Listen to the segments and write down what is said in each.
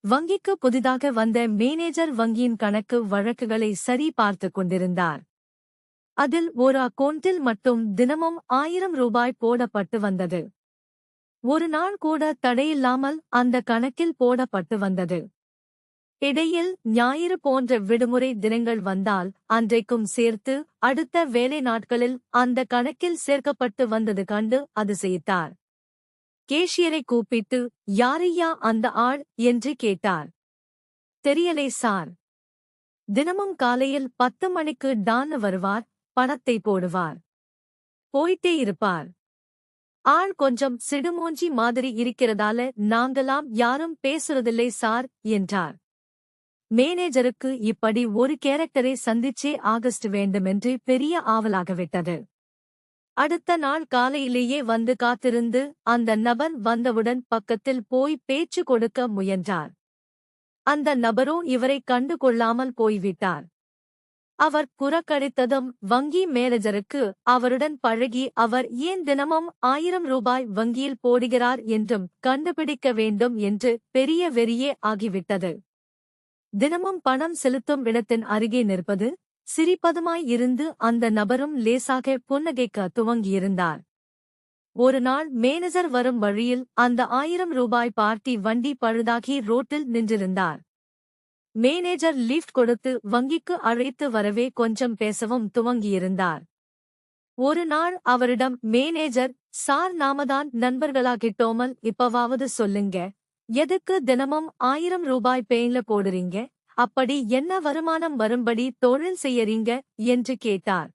வங்கிக்கு புதிதாக வந்த மேனேஜர் வங்கியின் கணக்கு வழக்குகளை சரி பார்த்துக் கொண்டிருந்தார். அதில் ஒரு அக்கவுண்டில் மட்டும் தினமும் 1000 ரூபாய் போடப்பட்டு வந்தது. ஒரு நாள் கூட தடையில்லாமல் அந்த கணக்கில் போடப்பட்டு வந்தது. இடையில் ஞாயிறு போன்ற விடுமுறை தினங்கள் வந்தால் அன்றைக்கும் சேர்த்து அடுத்த வேலை நாட்களில் அந்த கணக்கில் சேர்க்கப்பட்டு வந்தது கண்டு அதிசயித்தார். கேஷியரை கூப்பிட்டு, யாரையா அந்த ஆள் என்று கேட்டார். தெரியலே சார். தினமும் காலையில் 10 மணிக்கு டான் வருவார், பணத்தை போடுவார், போயிட்டே இருப்பார். ஆள் கொஞ்சம் சிடுமூஞ்சி மாதிரி இருக்கிறதால நாங்களாம் யாரும் பேசுறதில்லை சார் என்றார். மேனேஜருக்கு இப்படி ஒரு கேரக்டரை சந்திச்சே ஆகஸ்ட் வேண்டுமென்று பெரிய ஆவலாகவிட்டது. அடுத்த நாள் காலையிலேயே வந்து காத்திருந்து அந்த நபர் வந்தவுடன் பக்கத்தில் போய் பேச்சு கொடுக்க முயன்றார். அந்த நபரோ இவரை கண்டு கொள்ளாமல் போய்விட்டார். அவர் புறக்கணித்ததும் வங்கி மேனேஜருக்கு அவருடன் பழகி அவர் ஏன் தினமும் 1000 ரூபாய் வங்கியில் போடுகிறார் என்றும் கண்டுபிடிக்க வேண்டும் என்று பெரிய வெறியே ஆகிவிட்டது. தினமும் பணம் செலுத்தும் இடத்தின் அருகே நிற்பது, சிரிப்பதுமாய் இருந்து அந்த நபரும் லேசாக புன்னகைக்க துவங்கியிருந்தார். ஒரு நாள் மேனேஜர் வரும் வழியில் அந்த 1000 ரூபாய் பார்ட்டி வண்டி பழுதாகி ரோட்டில் நின்றிருந்தார். மேனேஜர் லிஃப்ட் கொடுத்து வங்கிக்கு அழைத்து வரவே கொஞ்சம் பேசவும் துவங்கியிருந்தார். ஒரு நாள் அவரிடம் மேனேஜர், சார் நாமதான் நண்பர்களாகிட்டோமல் இப்பவாவது சொல்லுங்க, எதுக்கு தினமும் 1000 ரூபாய் பேங்க்ல போடுறீங்க, அப்படி என்ன வருமானம் வரும்படி தொழில் செய்யறீங்க என்று கேட்டார்.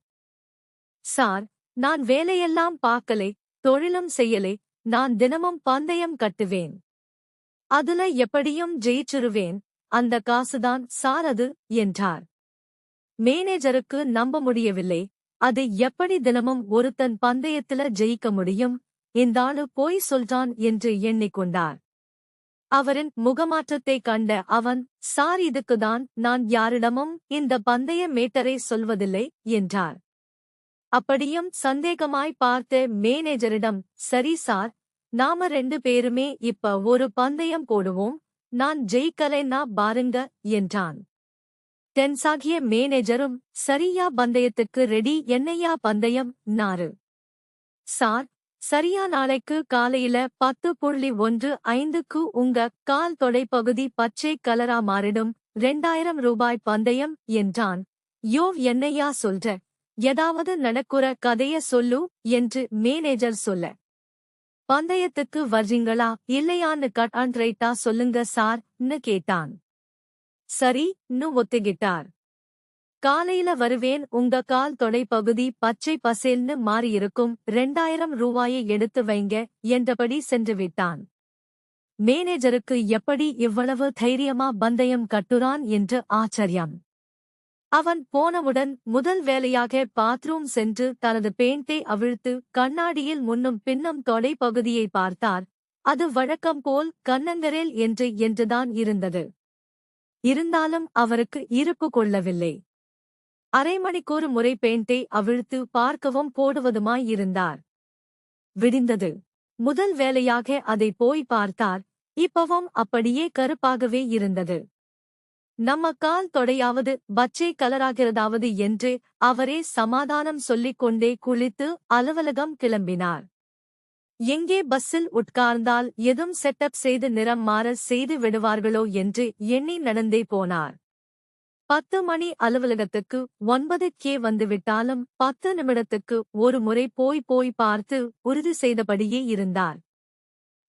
சார், நான் வேலையெல்லாம் பார்க்கலை, தொழிலும் செய்யலை, நான் தினமும் பந்தயம் கட்டுவேன். அதுல எப்படியும் ஜெயிச்சிருவேன், அந்த காசுதான் சார் அது என்றார். மேனேஜருக்கு நம்ப முடியவில்லை. அது எப்படி தினமும் ஒருத்தன் பந்தயத்துல ஜெயிக்க முடியும், இந்தாளு போய் சொல்றான் என்று எண்ணிக்கொண்டார். அவரின் முகமாற்றத்தை கண்ட அவன், சார் இதுக்குதான் நான் யாரிடமும் இந்த பந்தய மேட்டரை சொல்வதில்லை என்றார். அப்படியும் சந்தேகமாய் பார்த்த மேனேஜரிடம், சரி சார், நாம 2 பேருமே இப்ப ஒரு பந்தயம் போடுவோம், நான் ஜெயிக்கலைன்னா பாருங்க என்றான். டென்ஸாகிய மேனேஜரும், சரியா பந்தயத்துக்கு ரெடி, என்னையா பந்தயம் நாரு. சார், சரியா நாளைக்கு காலையில 10:15க்கு உங்க கால் தொடைப்பகுதி பச்சை கலரா மாறிடும், 2000 ரூபாய் பந்தயம் என்றான். யோவ், என்னையா சொல்ற, ஏதாவது நடக்குற கதைய சொல்லு என்று மேனேஜர் சொல்ல, பந்தயத்துக்கு வர்றீங்களா இல்லையான்னு கட் அண்ட் ரைட்டா சொல்லுங்க சார் ன்னு கேட்டான். சரி ன்னு ஒத்துக்கிட்டார். காலையில வருவேன், உங்க கால் தொடைப்பகுதி பச்சை பசேல்னு மாறியிருக்கும், 2000 ரூபாயை எடுத்து வைங்க என்றபடி சென்று விட்டான். மேனேஜருக்கு எப்படி இவ்வளவு தைரியமா பந்தயம் கட்டுறான் என்று ஆச்சரியம். அவன் போனவுடன் முதல் வேலையாக பாத்ரூம் சென்று தனது பேண்டை அவிழ்த்து கண்ணாடியில் முன்னும் பின்னும் தொடைப்பகுதியை பார்த்தார். அது வழக்கம் போல் கண்ணங்கரேல் என்றுதான் இருந்தது. இருந்தாலும் அவருக்கு இருப்பு கொள்ளவில்லை. அரை மணிக்கொரு முறை பெயிண்டை அவிழ்த்து பார்க்கவும் போடுவதுமாயிருந்தார். விடிந்தது. முதல் வேலையாக அதை போய் பார்த்தார். இப்பவும் அப்படியே கருப்பாகவே இருந்தது. நம்ம கால் தொடையாவது பச்சை கலராகிறதாவது என்று அவரே சமாதானம் சொல்லிக் கொண்டே குளித்து அலுவலகம் கிளம்பினார். எங்கே பஸ்ஸில் உட்கார்ந்தால் எதும் செட்டப் செய்து நிறம் மாற செய்து விடுவார்களோ என்று எண்ணி நடந்தே போனார். 10 மணி அலுவலகத்துக்கு 9க்கே வந்துவிட்டாலும் 10 நிமிடத்துக்கு ஒரு முறை போய் பார்த்து உறுதி செய்தபடியே இருந்தார்.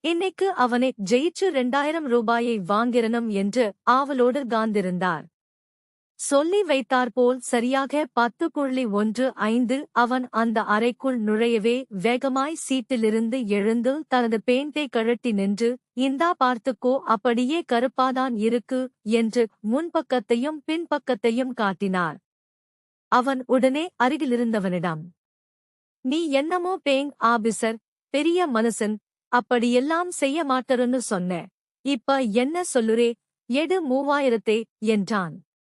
இன்னைக்கு அவனை ஜெயிச்சு 2000 ரூபாயை வாங்கிறனும் என்று ஆவலோடு காந்திருந்தார். சொல்லி வைத்தாற்போல் சரியாக 10:15 அவன் அந்த அறைக்குள் நுழையவே வேகமாய் சீட்டிலிருந்து எழுந்து தனது பேண்டை கழட்டி நின்று, இந்தா பார்த்துக்கோ, அப்படியே கருப்பாதான் இருக்கு என்று முன்பக்கத்தையும் பின்பக்கத்தையும் காட்டினார். அவன் உடனே அருகிலிருந்தவனிடம், நீ என்னமோ பேங்க் ஆபிசர், பெரிய மனுஷன், அப்படியெல்லாம் செய்ய மாட்டருன்னு சொன்ன, இப்ப என்ன சொல்லுரே, எடு 3000 என்றான்.